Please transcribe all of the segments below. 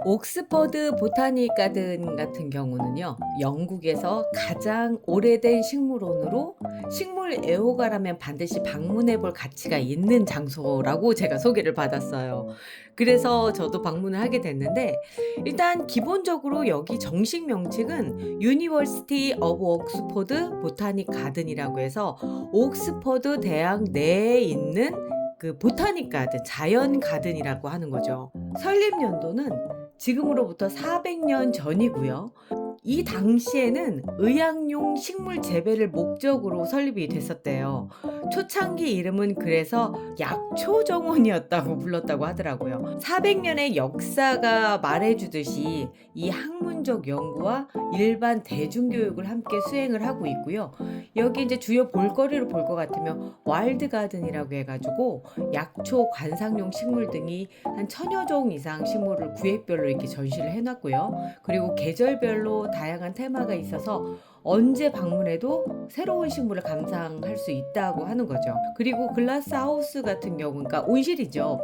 옥스퍼드 보타닉 가든 같은 경우는요, 영국에서 가장 오래된 식물원으로 식물 애호가라면 반드시 방문해 볼 가치가 있는 장소라고 제가 소개를 받았어요. 그래서 저도 방문을 하게 됐는데, 일단 기본적으로 여기 정식 명칭은 유니버시티 오브 옥스퍼드 보타닉 가든이라고 해서 옥스퍼드 대학 내에 있는 그 보타닉 가든, 자연 가든이라고 하는 거죠. 설립 연도는 지금으로부터 400년 전이고요. 이 당시에는 의약용 식물 재배를 목적으로 설립이 됐었대요. 초창기 이름은 그래서 약초정원이었다고 불렀다고 하더라고요. 400년의 역사가 말해주듯이 이 학문적 연구와 일반 대중교육을 함께 수행을 하고 있고요. 여기 이제 주요 볼거리로 볼 것 같으면 와일드 가든이라고 해가지고 약초, 관상용 식물 등이 한 천여 종 이상 식물을 구획별로 이렇게 전시를 해놨고요. 그리고 계절별로 다양한 테마가 있어서 언제 방문해도 새로운 식물을 감상할 수 있다고 하는 거죠. 그리고 글라스 하우스 같은 경우, 그러니까 온실이죠.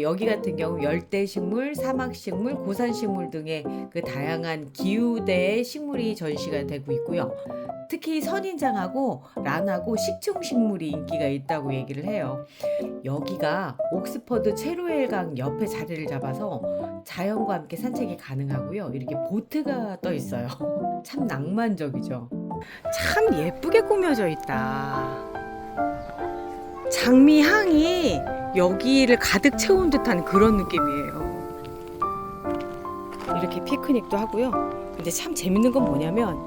여기 같은 경우 열대 식물, 사막 식물, 고산 식물 등의 그 다양한 기후대의 식물이 전시가 되고 있고요. 특히 선인장하고 란하고 식충식물이 인기가 있다고 얘기를 해요. 여기가 옥스퍼드 체로엘강 옆에 자리를 잡아서 자연과 함께 산책이 가능하고요. 이렇게 보트가 떠 있어요. 참 낭만적이죠. 참 예쁘게 꾸며져 있다. 장미 향이 여기를 가득 채운 듯한 그런 느낌이에요. 이렇게 피크닉도 하고요. 근데 참 재밌는 건 뭐냐면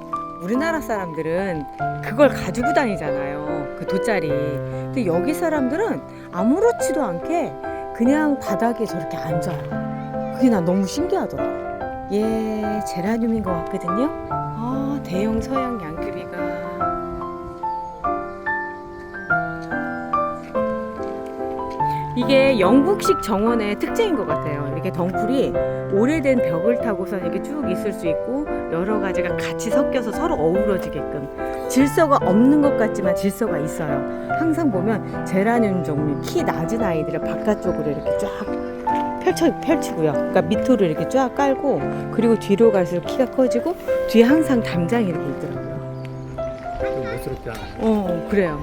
우리나라 사람들은 그걸 가지고 다니잖아요. 그 돗자리. 근데 여기 사람들은 아무렇지도 않게 그냥 바닥에 저렇게 앉아요. 그게 난 너무 신기하더라. 예, 제라늄인 것 같거든요. 아, 대형 서양 양귀비가. 이게 영국식 정원의 특징인 것 같아요. 이렇게 덩굴이 오래된 벽을 타고서 이렇게 쭉 있을 수 있고 여러 가지가 같이 섞여서 서로 어우러지게끔 질서가 없는 것 같지만 질서가 있어요. 항상 보면 제라늄 종류 키 낮은 아이들을 바깥쪽으로 이렇게 쫙 펼치고요. 그러니까 밑으로 이렇게 쫙 깔고 그리고 뒤로 갈수록 키가 커지고 뒤에 항상 담장이 이렇게 있더라고요. 좀 멋스럽지 않아요? 그래요.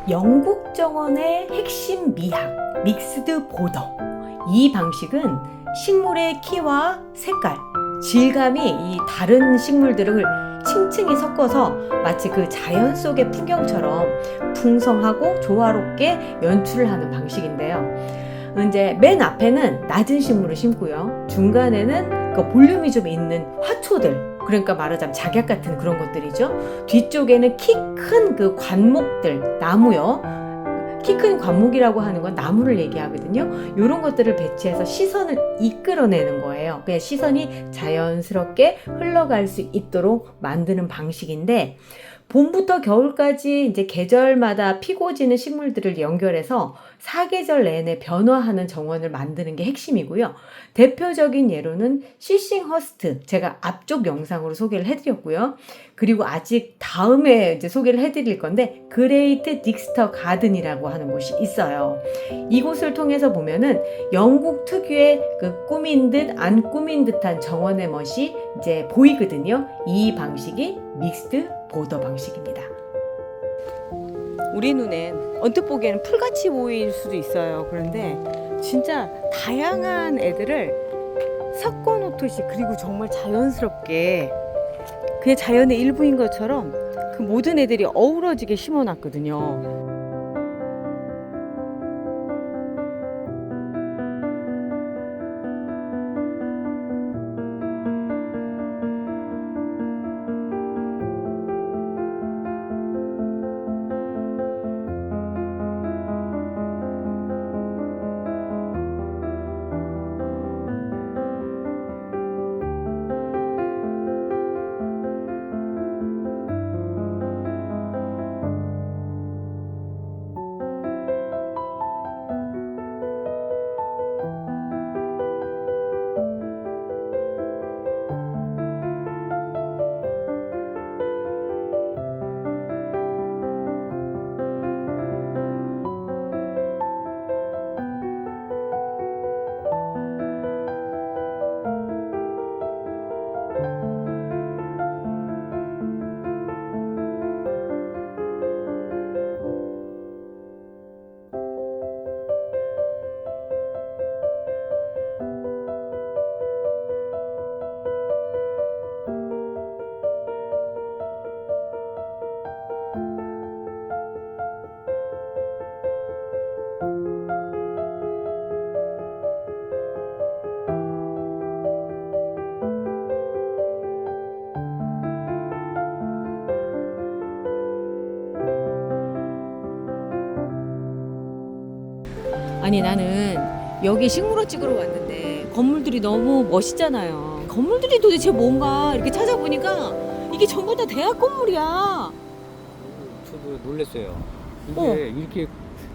영국 정원의 핵심 미학, 믹스드 보더. 이 방식은 식물의 키와 색깔, 질감이 이 다른 식물들을 층층이 섞어서 마치 그 자연 속의 풍경처럼 풍성하고 조화롭게 연출을 하는 방식인데요. 이제 맨 앞에는 낮은 식물을 심고요. 중간에는 그 볼륨이 좀 있는 화초들, 그러니까 말하자면 작약 같은 그런 것들이죠. 뒤쪽에는 키 큰 그 관목들, 나무요. 키 큰 관목이라고 하는 건 나무를 얘기하거든요. 이런 것들을 배치해서 시선을 이끌어내는 거예요. 그냥 시선이 자연스럽게 흘러갈 수 있도록 만드는 방식인데, 봄부터 겨울까지 이제 계절마다 피고 지는 식물들을 연결해서 사계절 내내 변화하는 정원을 만드는 게 핵심이고요. 대표적인 예로는 시싱허스트, 제가 앞쪽 영상으로 소개를 해드렸고요. 그리고 아직 다음에 이제 소개를 해드릴 건데 그레이트 딕스터 가든이라고 하는 곳이 있어요. 이곳을 통해서 보면은 영국 특유의 그 꾸민 듯 안 꾸민 듯한 정원의 멋이 이제 보이거든요. 이 방식이 믹스드 보더 방식입니다. 우리 눈엔 언뜻 보기에는 풀같이 보일 수도 있어요. 그런데 진짜 다양한 애들을 섞어 놓듯이, 그리고 정말 자연스럽게 그냥 자연의 일부인 것처럼 그 모든 애들이 어우러지게 심어 놨거든요. 아니 나는 여기 식물원 찍으러 왔는데 건물들이 너무 멋있잖아요. 건물들이 도대체 뭔가 이렇게 찾아보니까 이게 전부 다 대학 건물이야. 저도 놀랐어요. 이게 어. 이렇게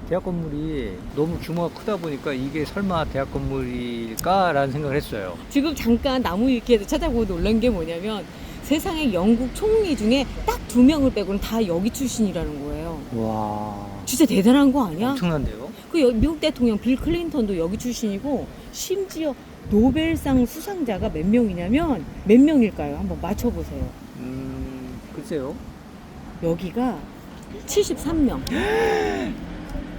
대학 건물이 너무 규모가 크다 보니까 이게 설마 대학 건물일까라는 생각을 했어요. 지금 잠깐 나무위키에서 찾아보고 놀란 게 뭐냐면 세상에 영국 총리 중에 딱 2명을 빼고는 다 여기 출신이라는 거예요. 와, 진짜 대단한 거 아니야? 엄청난데요? 미국 대통령 빌 클린턴도 여기 출신이고 심지어 노벨상 수상자가 몇 명이냐면 몇 명일까요? 한번 맞춰보세요. 글쎄요. 여기가 73명.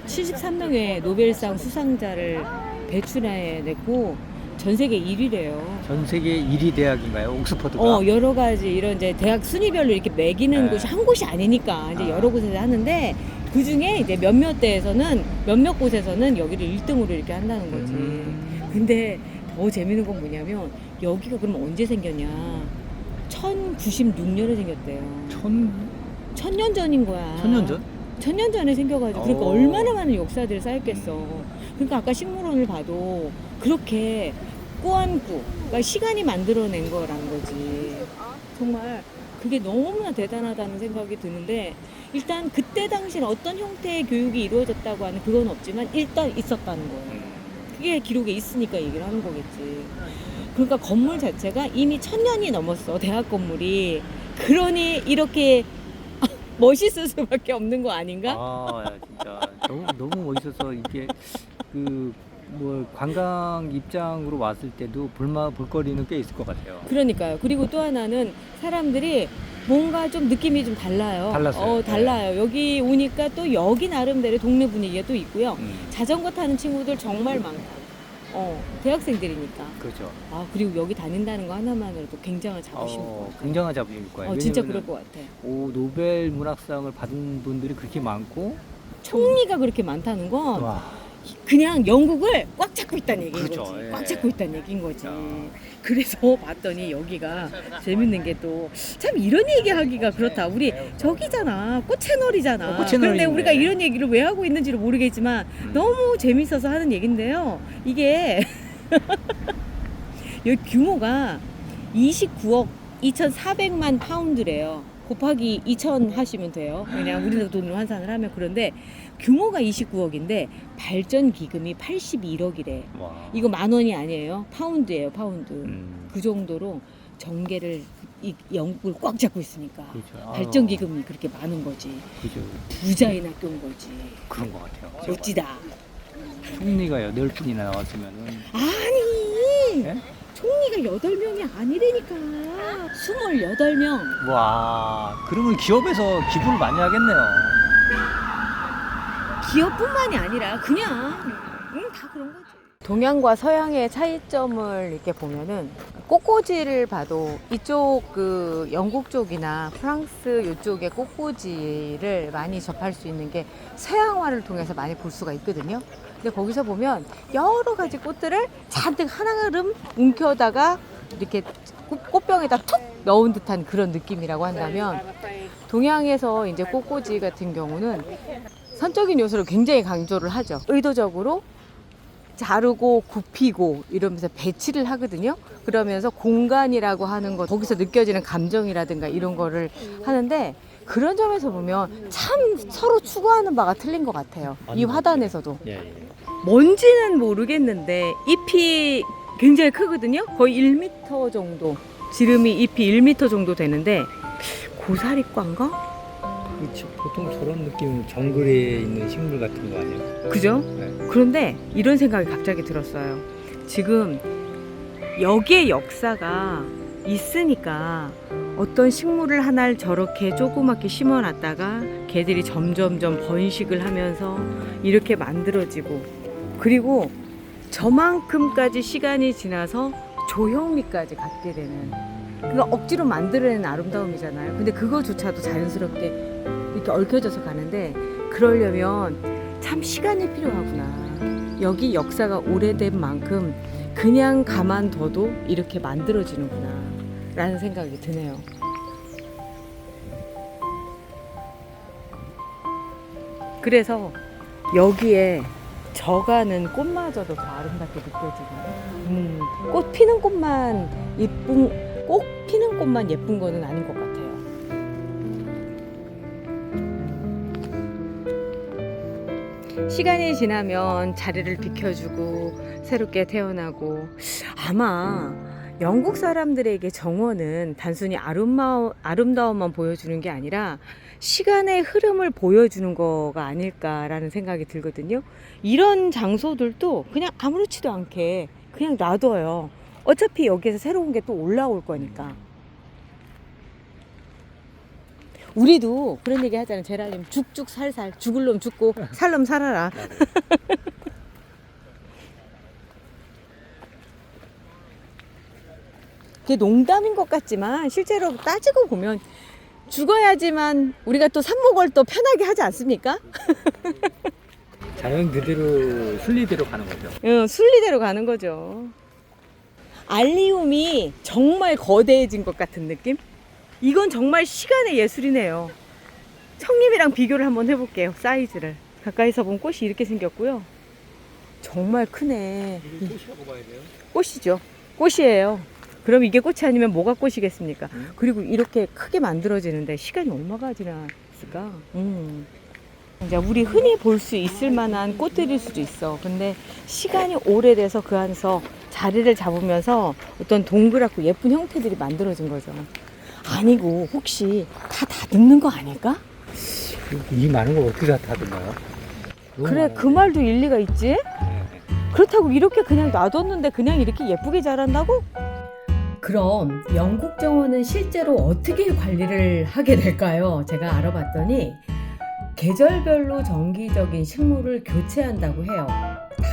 73명의 노벨상 수상자를 배출해냈고 전 세계 1위래요. 전 세계 1위 대학인가요? 옥스퍼드가? 여러 가지 이런 이제 대학 순위별로 이렇게 매기는 네. 곳이 한 곳이 아니니까 이제 아. 여러 곳에서 하는데 그 중에 이제 몇몇 곳에서는 여기를 1등으로 이렇게 한다는 거지. 근데 더 재밌는 건 뭐냐면 여기가 그럼 언제 생겼냐? 1096년에 생겼대요. 1000년 전인 거야. 1000년 전? 1000년 전에 생겨가지고 그러니까 오. 얼마나 많은 역사들이 쌓였겠어. 그러니까 아까 식물원을 봐도 그렇게 꾸안꾸, 그러니까 시간이 만들어낸 거라는 거지. 정말 그게 너무나 대단하다는 생각이 드는데 일단 그때 당시에 어떤 형태의 교육이 이루어졌다고 하는 그건 없지만 일단 있었다는 거예요. 그게 기록에 있으니까 얘기를 하는 거겠지. 그러니까 건물 자체가 이미 1000년이 넘었어, 대학 건물이. 그러니 이렇게 멋있을 수밖에 없는 거 아닌가? 아, 진짜 너무 멋있어서 이게 뭐 관광 입장으로 왔을 때도 볼거리는 꽤 있을 것 같아요. 그러니까요. 그리고 또 하나는 사람들이 뭔가 좀 느낌이 좀 달라요. 달랐어요. 달라요. 여기 오니까 또 여기 나름대로 동네 분위기가 또 있고요. 음, 자전거 타는 친구들 정말 많다. 대학생들이니까. 그렇죠. 그리고 여기 다닌다는 거 하나만으로도 굉장한 자부심일 것 같아요. 굉장한 자부심일 거예요. 진짜 왜냐면은 그럴 것 같아. 노벨 문학상을 받은 분들이 그렇게 많고, 총리가 그렇게 많다는 건 와, 그냥 영국을 꽉 잡고 있다는 얘기인 그렇죠. 거지. 예. 꽉 잡고 있다는 얘기인 거지. 야. 그래서 봤더니 여기가 재밌는 게 또 참 이런 얘기하기가 그렇다. 우리 저기잖아. 꽃채널이잖아. 꽃채널인데. 그런데 우리가 이런 얘기를 왜 하고 있는지를 모르겠지만 너무 재밌어서 하는 얘긴데요. 이게 여기 규모가 29억 2,400만 파운드래요. 곱하기 2,000 하시면 돼요. 그냥 우리나라 돈으로 환산을 하면. 그런데 규모가 29억인데 발전 기금이 81억이래. 와. 이거 10,000원이 아니에요. 파운드예요, 파운드. 음, 그 정도로 정계를 이 영국을 꽉 잡고 있으니까 그렇죠. 발전 기금이 그렇게 많은 거지. 그죠. 부자인 학교인 거지. 그런 것 같아요. 멋지다. 총리가 8분이나 나왔으면은. 아니, 예? 총리가 8명이 아니라니까. 28명. 와, 그러면 기업에서 기부를 많이 하겠네요. 기업뿐만이 아니라 그냥 다 그런 거지. 동양과 서양의 차이점을 이렇게 보면은 꽃꽂이를 봐도 이쪽 그 영국 쪽이나 프랑스 이쪽의 꽃꽂이를 많이 접할 수 있는 게 서양화를 통해서 많이 볼 수가 있거든요. 근데 거기서 보면 여러 가지 꽃들을 잔뜩 하나름 뭉켜다가 이렇게 꽃병에다 툭 넣은 듯한 그런 느낌이라고 한다면 동양에서 이제 꽃꽂이 같은 경우는 선적인 요소를 굉장히 강조를 하죠. 의도적으로 자르고 굽히고 이러면서 배치를 하거든요. 그러면서 공간이라고 하는 것, 거기서 느껴지는 감정이라든가 이런 거를 하는데 그런 점에서 보면 참 서로 추구하는 바가 틀린 것 같아요. 이 화단에서도. 예, 예. 뭔지는 모르겠는데 잎이 굉장히 크거든요. 거의 1m 정도. 지름이 잎이 1m 정도 되는데 고사리과인가? 그렇죠. 보통 저런 느낌은 정글에 있는 식물 같은 거 아니에요? 그죠? 네. 그런데 이런 생각이 갑자기 들었어요. 지금 여기에 역사가 있으니까 어떤 식물을 하나를 저렇게 조그맣게 심어놨다가 걔들이 점점점 번식을 하면서 이렇게 만들어지고, 그리고 저만큼까지 시간이 지나서 조형미까지 갖게 되는, 그러니까 억지로 만들어낸 아름다움이잖아요. 근데 그거조차도 자연스럽게 이렇게 얽혀져서 가는데, 그러려면 참 시간이 필요하구나. 여기 역사가 오래된 만큼 그냥 가만둬도 이렇게 만들어지는구나 라는 생각이 드네요. 그래서 여기에 져가는 꽃마저도 더 아름답게 느껴지는. 꽃 피는 꽃만 예쁜, 꼭 피는 꽃만 예쁜 거는 아닌 것 같아요. 시간이 지나면 자리를 비켜주고 새롭게 태어나고, 아마 영국 사람들에게 정원은 단순히 아름다움만 보여주는 게 아니라 시간의 흐름을 보여주는 거가 아닐까라는 생각이 들거든요. 이런 장소들도 그냥 아무렇지도 않게 그냥 놔둬요. 어차피 여기에서 새로운 게 또 올라올 거니까. 우리도 그런 얘기 하잖아요. 제라님, 죽죽 살살, 죽을 놈 죽고 살 놈 살아라. 그게 농담인 것 같지만 실제로 따지고 보면 죽어야지만 우리가 또 삽목을 또 편하게 하지 않습니까? 자연 그대로 순리대로 가는 거죠. 응, 순리대로 가는 거죠. 알리움이 정말 거대해진 것 같은 느낌? 이건 정말 시간의 예술이네요. 청잎이랑 비교를 한번 해볼게요. 사이즈를. 가까이서 보면 꽃이 이렇게 생겼고요. 정말 크네. 꽃이라고 봐야 돼요? 꽃이죠. 꽃이에요. 그럼 이게 꽃이 아니면 뭐가 꽃이겠습니까? 그리고 이렇게 크게 만들어지는데 시간이 얼마가 지났을까? 이제 우리 흔히 볼 수 있을 만한 꽃들일 수도 있어. 근데 시간이 오래돼서 그 안에서 자리를 잡으면서 어떤 동그랗고 예쁜 형태들이 만들어진 거죠. 아니고 혹시 다 다듬는 거 아닐까? 이 많은 걸 어떻게 다 다듬어요? 그래, 그 말도 일리가 있지? 그렇다고 이렇게 그냥 놔뒀는데 그냥 이렇게 예쁘게 자란다고? 그럼 영국 정원은 실제로 어떻게 관리를 하게 될까요? 제가 알아봤더니 계절별로 정기적인 식물을 교체한다고 해요.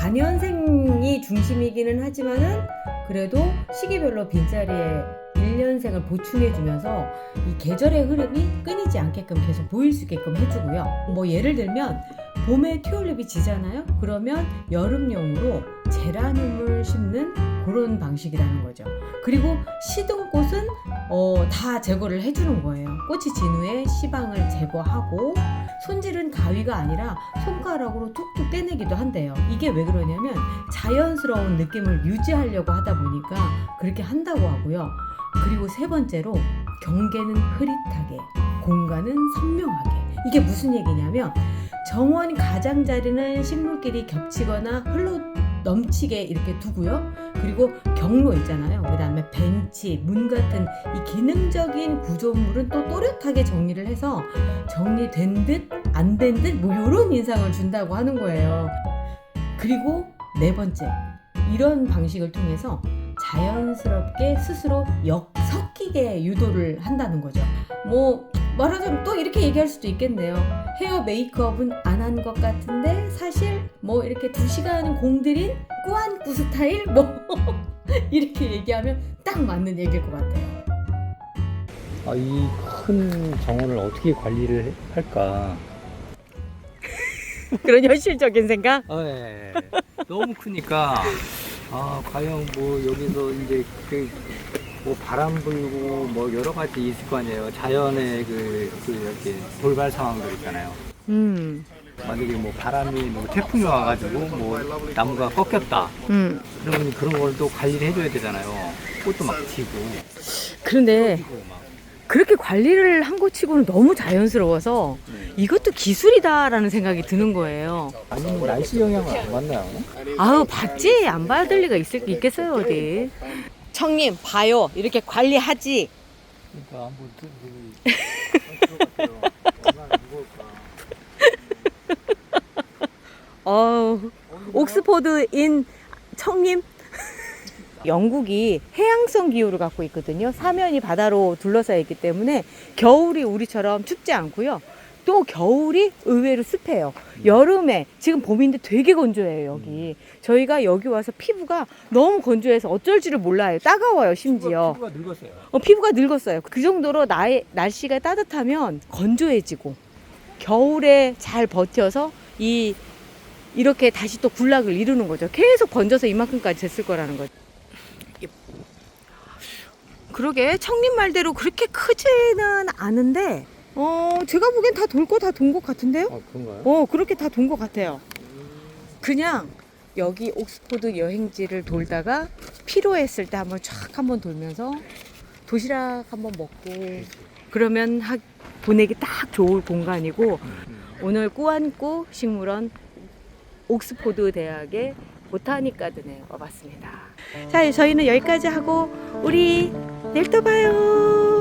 다년생이 중심이기는 하지만은 그래도 시기별로 빈자리에 1년생을 보충해주면서 이 계절의 흐름이 끊이지 않게끔 계속 보일 수 있게끔 해주고요. 뭐 예를 들면 봄에 튤립이 지잖아요. 그러면 여름용으로 제라늄을 심는 그런 방식이라는 거죠. 그리고 시든 꽃은 다 제거를 해주는 거예요. 꽃이 진 후에 씨방을 제거하고 손질은 가위가 아니라 손가락으로 툭툭 떼내기도 한대요. 이게 왜 그러냐면 자연스러운 느낌을 유지하려고 하다 보니까 그렇게 한다고 하고요. 그리고 세 번째로 경계는 흐릿하게, 공간은 선명하게. 이게 무슨 얘기냐면 정원 가장자리는 식물끼리 겹치거나 흘러 넘치게 이렇게 두고요. 그리고 경로 있잖아요. 그 다음에 벤치, 문 같은 이 기능적인 구조물은 또 또렷하게 정리를 해서 정리된 듯 안 된 듯 뭐 이런 인상을 준다고 하는 거예요. 그리고 네 번째, 이런 방식을 통해서 자연스럽게 스스로 섞이게 유도를 한다는 거죠. 뭐 말하자면 또 이렇게 얘기할 수도 있겠네요. 헤어 메이크업은 안 한 것 같은데 사실 뭐 이렇게 2시간 공들인 꾸안꾸 스타일 뭐 이렇게 얘기하면 딱 맞는 얘기일 것 같아요. 이 큰 정원을 어떻게 관리를 할까? 그런 현실적인 생각? 네. 너무 크니까 과연 뭐 여기서 이제 뭐 바람 불고 뭐 여러 가지 있을 거 아니에요. 자연의 이렇게 돌발 상황들 있잖아요. 만약에 뭐 바람이 뭐 태풍이 와가지고 뭐 나무가 꺾였다. 그러면 그런 걸 또 관리를 해줘야 되잖아요. 꽃도 막 지고. 그런데 막. 그렇게 관리를 한 것 치고는 너무 자연스러워서 이것도 기술이다라는 생각이 드는 거예요. 아니면 날씨 영향을 안 받나요? 아우, 받지. 안 받을 리가 있겠어요 어디. 청님 봐요. 이렇게 관리하지. 그러니까 한번 들어갔어요. 얼마나 무거울까. 옥스포드인 청님. 영국이 해양성 기후를 갖고 있거든요. 사면이 바다로 둘러싸여 있기 때문에 겨울이 우리처럼 춥지 않고요. 또 겨울이 의외로 습해요. 여름에 지금 봄인데 되게 건조해요 여기. 저희가 여기 와서 피부가 너무 건조해서 어쩔 줄을 몰라요. 따가워요 심지어. 피부가 늙었어요. 피부가 늙었어요. 그 정도로 날씨가 따뜻하면 건조해지고 겨울에 잘 버텨서 이렇게 다시 또 군락을 이루는 거죠. 계속 건져서 이만큼까지 됐을 거라는 거죠. 그러게 청님 말대로 그렇게 크지는 않은데 제가 보기엔 다 돌 거 다 돈 것 같은데요? 그런가요? 그렇게 다 돈 것 같아요. 그냥 여기 옥스포드 여행지를 돌다가 피로했을 때 한번 돌면서 도시락 한번 먹고 그러면 보내기 딱 좋을 공간이고, 오늘 꾸안꾸 식물원 옥스포드 대학의 보타닉 가든에 와봤습니다. 자, 저희는 여기까지 하고 우리 내일 또 봐요.